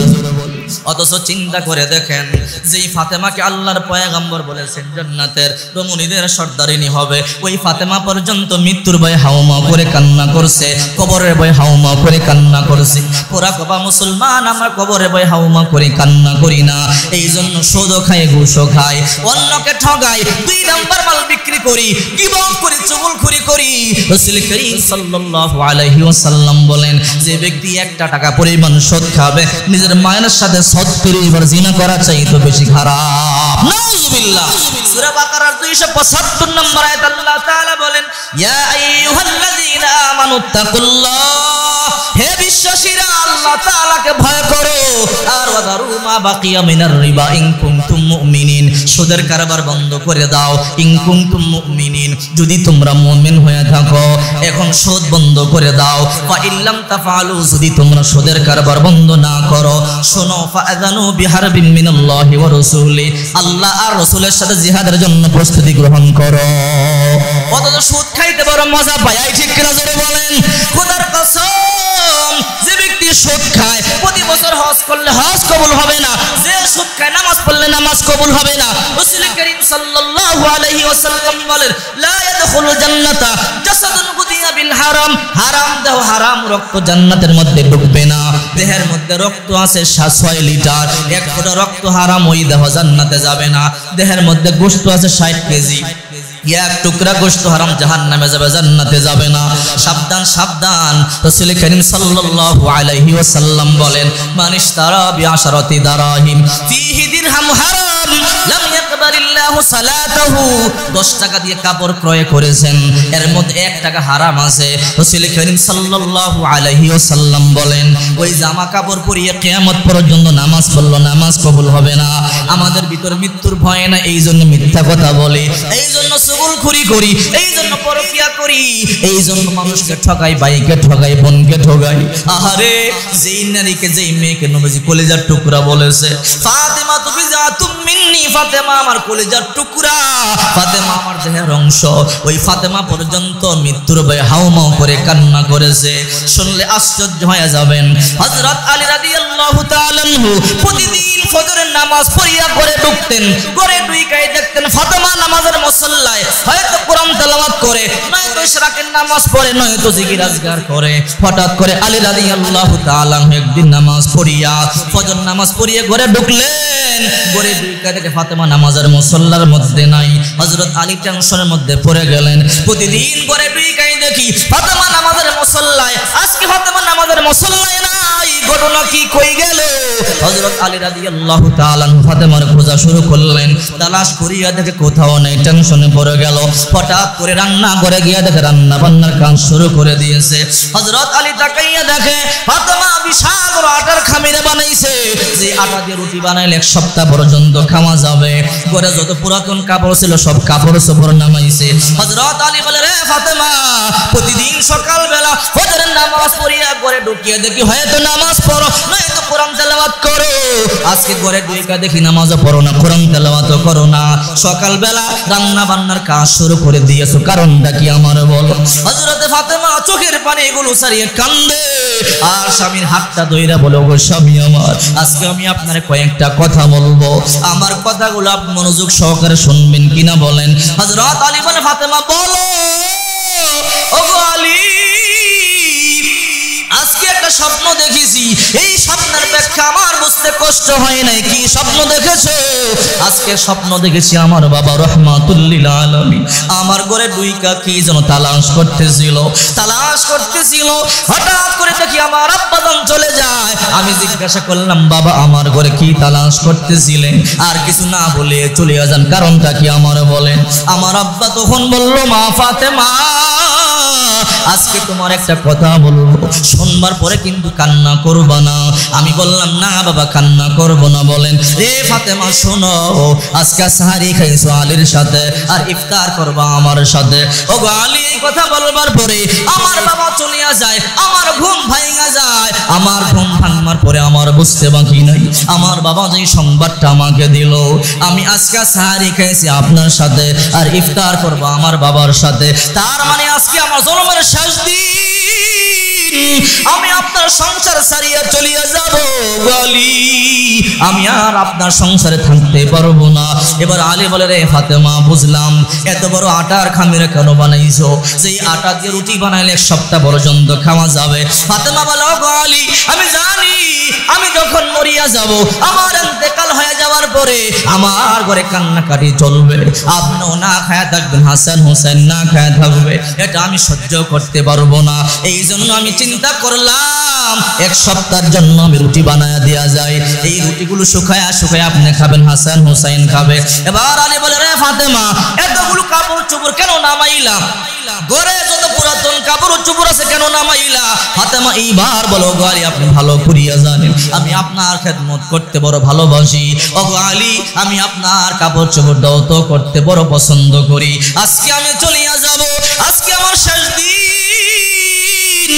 অথচ চিন্তা করে দেখেন, যেই ফাতেমাকে আল্লাহর পয়গম্বর বলেছেন জান্নাতের রমণীদের সর্দারিনী হবে, ওই ফাতেমা পর্যন্ত মৃত্যুর ভয়ে হাউমা করে কান্না করছে, কবরের ভয়ে হাউমা করে কান্না করছে। পুরা কবা মুসলমান, আমরা কবরের ভয়ে হাউমা করে কান্না করি না। এই জন্য সুদ খাই, ঘুষও খাই, অন্যকে ঠগাই, 2 নাম্বার মাল বিক্রি করি, গীবত করি, চুগলখড়ি করি। রাসূল করিম সাল্লাল্লাহু আলাইহি ওয়াসাল্লাম বলেন, যে ব্যক্তি 1 টাকা পরিমাণ সুদ খাবে, নিজের মায়ের সাথে 70 বার জিনা করা চাইতো বেশি খারাপ। নাউযুবিল্লাহ। সূরা বাকারার 275 নম্বর আয়াত আল্লাহ তাআলা বলেন, ইয়া আইয়ুহাল্লাযীনা আমানুত্তাকুল্লাহ, হে বিশ্বাসীরা আল্লাহ তাআলাকে ভয় করো, আর ওয়াদারু মা বাকিয়া মিনার রিবা ইন কুনতুম মুমিনিন, সুদের কারবার বন্ধ করে দাও। ইন কুনতুম মুমিনিন, যদি তোমরা মুমিন হয়ে থাকো, এখন সুদ বন্ধ করে দাও। ফা ইল্লাম তাফআলু, যদি তোমরা সুদের কারবার বন্ধ না করো, শোনো, ফাআযানু বিহারবিন মিনাল্লাহি ওয়া রাসূলি, আল্লাহ আর রাসূলের সাথে জিহাদের জন্য প্রস্তুতি গ্রহণ করো। অথচ সুদ খাইতে বড় মজা পায়, ঠিক কিনা জোরে বলেন? খোদার কসম, যে ব্যক্তি সুদ খায়, প্রতি বছর হজ করলে হজ কবুল হবে না, যে সুদ খায় নামাজ পড়লে নামাজ কবুল হবে না। রাসূল করিম সাল্লাল্লাহু আলাইহি ওয়াসাল্লাম বলেন, লা ইয়াদখুলুল জান্নাতা জাসাদুন গুদিয়া বিল হারাম, হারাম দেহ, হারাম রক্ত জান্নাতের মধ্যে ঢুকবে না। দেহের মধ্যে রক্ত আছে 6 লিটার, 1 ফোঁটা রক্ত হারাম, ওই দেহ জান্নাতে যাবে না। দেহের মধ্যে গোশত আছে 60 কেজি, 1 টুকরা গোশত হারাম, জাহান্নামে যাবে, জান্নাতে যাবে না। সাবধান, সাবধান। রাসূল করিম সাল্লাল্লাহু আলাইহি ওয়াসাল্লাম বলেন, মান ইশতারা বিআশারাতি দারাহিম ফীহি দিরহাম হারাম লাম ইয়াকবালিল্লাহু সালাতাহু, 10 টাকা দিয়ে কাপড় ক্রয় করেছেন, এর মধ্যে 1 টাকা হারাম আছে। রাসূল করিম সাল্লাল্লাহু আলাইহি ওয়াসাল্লাম বলেন, ওই জামা কাপড় পরিয়ে কিয়ামত পর্যন্ত নামাজ পড়লো, নামাজ কবুল হবে না। আমাদের ভিতর মৃত্যুর ভয় না, এই জন্য মিথ্যা কথা বলি, এই জন্য চুগলখড়ি করি, এই জন্য পরকিয়া করি, এই জন্য মানুষকে ঠগাই, ভাইকে ঠগাই, বোনকে ঠগাই। আহারে, যেই নারীকে, যেই মেয়েকে নবীজি কলিজার টুকরা বলেছে, ফাতেমা তুমি যা তুমি মিন্নি, ফাতেমা আমার কলিজার কলিজার টুকরা ফাতেমা আমার দেহের অংশ। ওই ফাতেমা পর্যন্ত মৃত্যুর ভয়ে হাউমাউ করে কান্না করেছে। শুনলে আশ্চর্য হয়ে যাবেন, হযরত আলী রাদিয়াল্লাহু তাআলা আনহু প্রতিদিন ফজরের নামাজ পড়িয়া ঘরে ঢুকতেন। ঘরে ঢুকাই দেখতেন ফাতেমা নামাজের মুসল্লায় হয়তো কোরআন তেলাওয়াত করে, নয়তো ইশরাকের নামাজ পড়ে, নয়তো জিকির আজকার করে। হঠাৎ করে আলী রাদিয়াল্লাহু তাআলা একদিন নামাজ পড়িয়া ফজর নামাজ পড়িয়ে ঘরে ঢুকলেন। ঘরে ঢুকাই দেখে ফাতেমা নামাজের মুসল্লার মধ্যে নাই। হযরত আলী টেনশনের মধ্যে পড়ে গেলেন। প্রতিদিন ঘরে ঢুকাই দেখি ফাতেমা নামাজের মুসল্লায়, আজকে ফাতেমা নামাজের মুসল্লায় নাই, ঘটনা কি কই গেল? হযরত আলী রাদিয়াল্লাহু তাআলা ফাতেমার খোঁজা শুরু করলেন। তালাশ করিয়া দেখে কোথাও নেই, টেনশনে পড়ে গেল। হঠাৎ করে রান্না করে গিয়া দেখে রান্না বান্নার কাজ শুরু করে দিয়েছে। হযরত আলী তাকাইয়া দেখে ফাতেমা বিশাল বড় আটার খামিরে বানাইছে, যে আটা দিয়ে রুটি বানাইলে এক সপ্তাহ পর্যন্ত খাওয়া যাবে। ঘরে যত পুরাতন কাপড় ছিল সব কাপড় চোপড় নামাইছে। হযরত আলী বলে, রে ফাতেমা, প্রতিদিন সকালবেলা ফজরের নামাজ পড়িয়া ঘরে ঢুকিয়ে দেখি হয়তো নামাজ পড়ো, নয়তো কোরআন তেলাওয়াত করো। আজকে ঘরে ঢুকা দেখি নামাজও পড়ো না, কোরআন তেলাওয়াতও করো না। সকালবেলা রান্না বান্নার কাজ শুরু করে দিয়েছো, কারণটা কি আমার বলো? হযরতে ফাতেমা চোখের পানি এগুলো সারিয়ে কান্দে আর স্বামীর হাতটা ধইরা বলে, গো স্বামী আমার, আজকে আমি আপনার কয়েকটা কথা বলবো, আমার কথাগুলো আপনি মনোযোগ সহকারে শুনবেন কিনা বলেন। হযরত আলী বলে, ফাতেমা বলো। ওগো আলী, আজকে একটা স্বপ্ন দেখেছি, এই স্বপ্নের ব্যাখ্যা আমার বুঝতে কষ্ট হয় নাই। কি স্বপ্ন দেখেছো? আজকে স্বপ্ন দেখেছি আমার বাবা রহমাতুল লিল আলামিন আমার ঘরে ঢুইকা কি যেন তালাশ করতেছিল। হঠাৎ করে দেখি আমার আব্বাজান চলে যায়। আমি জিজ্ঞাসা করলাম, বাবা আমার ঘরে কি তালাশ করতেছিলেন? আর কিছু না বলে চলে যান, কারণটা কি আমার বলেন। আমার আব্বা তখন বলল, মা ফাতেমা, আজকে তোমার একটা কথা বলবো, শুনবার পরে কিন্তু কান্না করবা না। আমি বললাম, না বাবা, কান্না করবো না। বলেন, রে ফাতেমা শোনো, আজকে সাহারি খাইছো আলীর সাথে আর ইফতার করবা আমার সাথে। ও গো আলী, এই কথা বলবার পরে আমার বাবা চলিয়া যায়, আমার ঘুম ভাঙা যায়। আমার ঘুম ভাঙবার পরে আমার বুঝতে বাকি নাই, আমার বাবা যে সংবাদটা আমাকে দিল, আমি আজকে সাহারি খাইছি আপনার সাথে আর ইফতার করবো আমার বাবার সাথে, তার মানে আজকে আমার জন্মের শেষ দিন, আমি আপনার সংসার ছাড়িয়া চলিয়া যাব। আলী, আমি আর আপনার সংসারে থাকতে পারবো না। এবার আলী বলে, রে ফাতেমা, বুঝলাম এত বড় আটার খামিরে কেন বানাইছো, সেই আটা দিয়ে রুটি বানাইলে এক সপ্তাহ পর্যন্ত খাওয়া যাবে। ফাতেমা বলো, গো আলী, আমি জানি আমি যখন মরিয়া যাব, আমার ইন্তেকাল হয়ে যাওয়ার পরে আমার ঘরে কান্নাকাটি চলবে, আপনিও না খায়া থাকবেন, হাসান হোসেন না খায়া থাকবে, এটা আমি সহ্য করতে পারবো না। এই জন্য আমি চিন্তা করলাম এক সপ্তাহের জন্য আমি রুটি বানায়া দেয়া যায়, এই রুটিগুলো শুকায়া শুকায়া আপনি খাবেন, হাসান হোসেন খাবে। এবার আলী বলে, রে ফাতেমা, এতগুলো কাপড় চোপড় কেন নামাইলা? ঘরে যত পুরাতন কাপড় চোপড় আছে কেন নামাইলা? ফাতেমা এইবার বলো, গো আলী, আপনি ভালো করিয়া জানেন আমি আপনার খেদমত করতে বড় ভালোবাসি। ও গো আলী, আমি আপনার কাপড় চোপড় দৌত করতে বড় পছন্দ করি। আজকে আমি চলিয়া যাব, আজকে আমার শেষ দিন,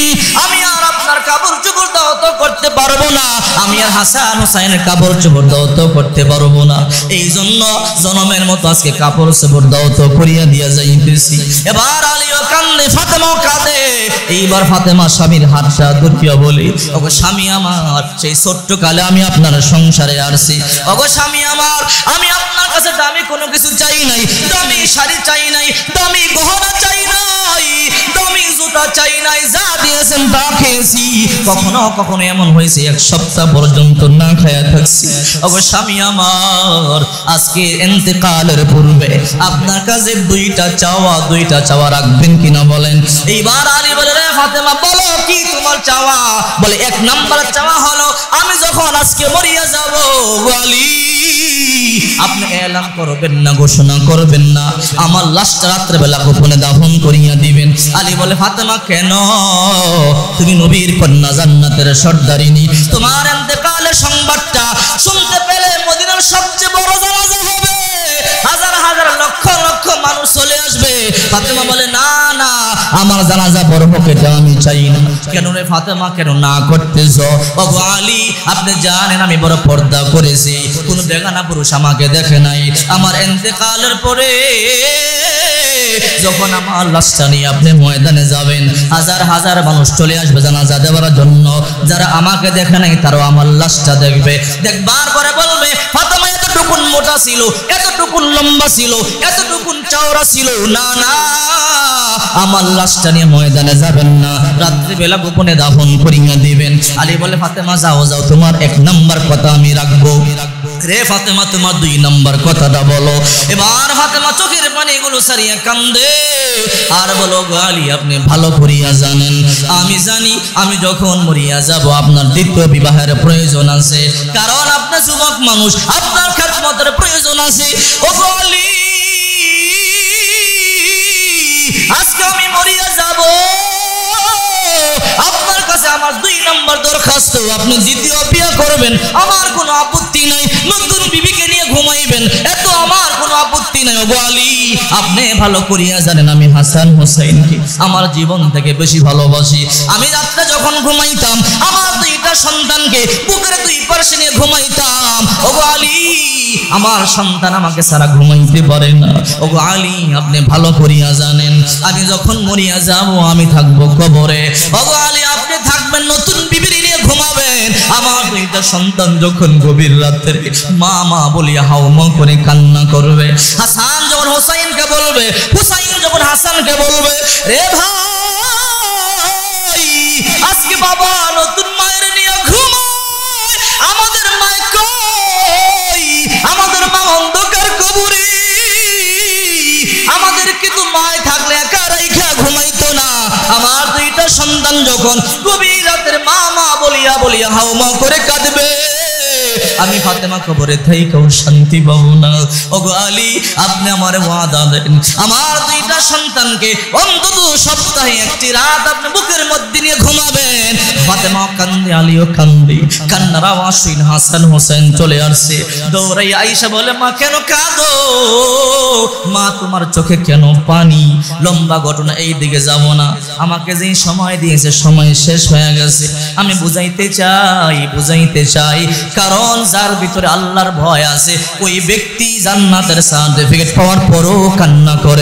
আমি আর আপনার কাপড় চোপড় দৌত করতে পারবো না, আমি আর হাসান হোসেনের কাপড় চোপড় দৌত করতে পারবো না। এই জন্য জনমের মতো আজকে কাপড় চোপড় দৌত করিয়া দিয়া যাইতেছি। এবার আলীও কান্দে, ফাতেমাও কাঁদে। এইবার ফাতেমা স্বামীর হাতটা ধরিয়া বলি, ওগো স্বামী আমার, সেই ছোট্ট কালে আমি আপনার সংসারে আসছি। ওগো স্বামী আমার, আমি আপনার কাছে দামি কোনো কিছু চাই নাই, দামি শাড়ি চাই নাই, দামি গহনা চাই নাই, দামি জুতা চাই নাই, যা দিয়েছেন তা খেয়েছি। কখনো কখনো এমন হয়েছে এক সপ্তাহ পর্যন্ত না খায়া থাকছি। ওগো স্বামী আমার, আজকে ইন্তেকালের পূর্বে আপনার কাছে দুইটা চাওয়া রাখবেন কিনা বলেন। এইবার আলী বলে, রে ফাতেমা, বলো কি তোমার চাওয়া? বলে, এক নাম্বার চাওয়া হলো, আমি যখন আজকে মরিয়া যাব, আলী, আপনি এলান করবেন না, ঘোষণা করবেন না, আমার লাশটা রাত্রে বেলা গোপনে দাফন করিয়া দিবেন। আলী বলে, ফাতেমা কেন? তুমি নবীর কন্যা, জান্নাতের সর্দারিনী, তোমার ইন্তেকালের সংবাদটা শুনতে পেলে মদিনার সবচেয়ে বড় জানাজা হবে, হাজার হাজার লক্ষ লক্ষ মানুষ চলে আসবে। ফাতেমা বলে, না না, আমার জানাজা পড়বো এটা আমি চাই না। কেন রে ফাতেমা, কেন না করতেছো? ওগো আলী, আপনি জানেন আমি বড় পর্দা করেছি, কোন বেগানা পুরুষ আমাকে দেখে নাই। আমার ইন্তেকালের পরে যখন আমার লাশটা নিয়ে আপনি ময়দানে যাবেন, হাজার হাজার মানুষ চলে আসবে জানাজা দেওয়ার জন্য। যারা আমাকে দেখে নাই তারাও আমার লাশটা দেখবে, দেখবার পরে বলবে ফাতেমা এতটুকুন মোটা ছিল, এতটুকুন লম্বা ছিল, এতটুকুন চওড়া ছিল। না না, আমার লাশটা নিয়ে ময়দানে যাবেন না, রাত্রি বেলা গোপনে দাফন করিয়া দিবেন। আলী বলে ফাতেমা যাও যাও, তোমার 1 নাম্বার কথা আমি রাখবো। রে ফাতেমা, তোমার 2 নাম্বার কথাটা বলো। এবার ফাতেমা চোখের পানিগুলো সারিয়া কান্দে আর বলো, আলী আপনি ভালো করিয়া জানেন, আমি জানি আমি যখন মরিয়া যাব আপনার দ্বিতীয় বিবাহের প্রয়োজন আছে, কারণ আপনি যুবক মানুষ, আপনার খেদমতের প্রয়োজন আছে। ও আলী, আজকে আমি মরিয়া যাব, আপনার কাছে আমার 2 নাম্বার দরখাস্ত, আপনি দ্বিতীয় বিয়ে করবেন, আমার কোনো আপত্তি নাই, নতুন বিবিকে নিয়ে ঘুমাইবেন, এত আমার কোনো আপত্তি নাই। ও আলী, আপনি ভালো করিয়া জানেন আমি হাসান হোসেনকে আমার জীবন থেকে বেশি ভালোবাসি। আমি রাত্রে যখন ঘুমাইতাম আমার 2টা সন্তানকে বুকের 2 পাশে নিয়ে ঘুমাইতাম। ও আলী, আমার সন্তান আমাকে সারা ঘুমাইতে পারে না। ও আলী, আপনি ভালো করিয়া জানেন আমি যখন মরিয়া যাব আমি থাকবো কবরে। ও আলী, আপনি থাকবেন নতুন বিবি নিয়ে ঘুমাবেন, আমার 2টা সন্তান যখন গভীর রাত্রে মা মা বলিয়া হাউমা করে কান্না করবে, হাসান যখন হোসাইনকে বলবে, হুসাইন যখন হাসানকে বলবে, রে ভাই আজকে বাবা নতুন মায়ের নিয়ে ঘুমায়, আমাদের মায় কই, আমাদের মা অন্ধকার কবরে, আমাদের কিন্তু মায় থাকলে একা রাইখা ঘুমাইতো না। আমার 2টা সন্তান যখন গভীর রাতের মা মা বলিয়া বলিয়া হাউমা করে কাঁদবে, আমি ফাতেমা কবরে থেকেও শান্তি পাবো না। ওগো আলী, আপনি আমার ওয়াদা দেন আমার 2টা সন্তানকে অন্তত সপ্তাহে 1টি রাত আপনি বুকের মধ্যে নিয়ে ঘুমাবেন। ফাতেমা কান্দে, আলীও কান্দে, কান্নার আওয়াজ শুনে হাসান হোসেন চলে আসছে, দৌড়াই আয়েশা বলে, মা কেন কাঁদো? মা তোমার চোখে কেন পানি? লম্বা ঘটনা, এই দিকে যাব না, আমাকে যেই সময় দিয়েছে সময় শেষ হয়ে গেছে। আমি বুঝাইতে চাই, কারণ যার ভিতরে আল্লাহর ভয় আছে ওই ব্যক্তি জান্নাতের সার্টিফিকেট পাওয়ার পরও কান্না করে।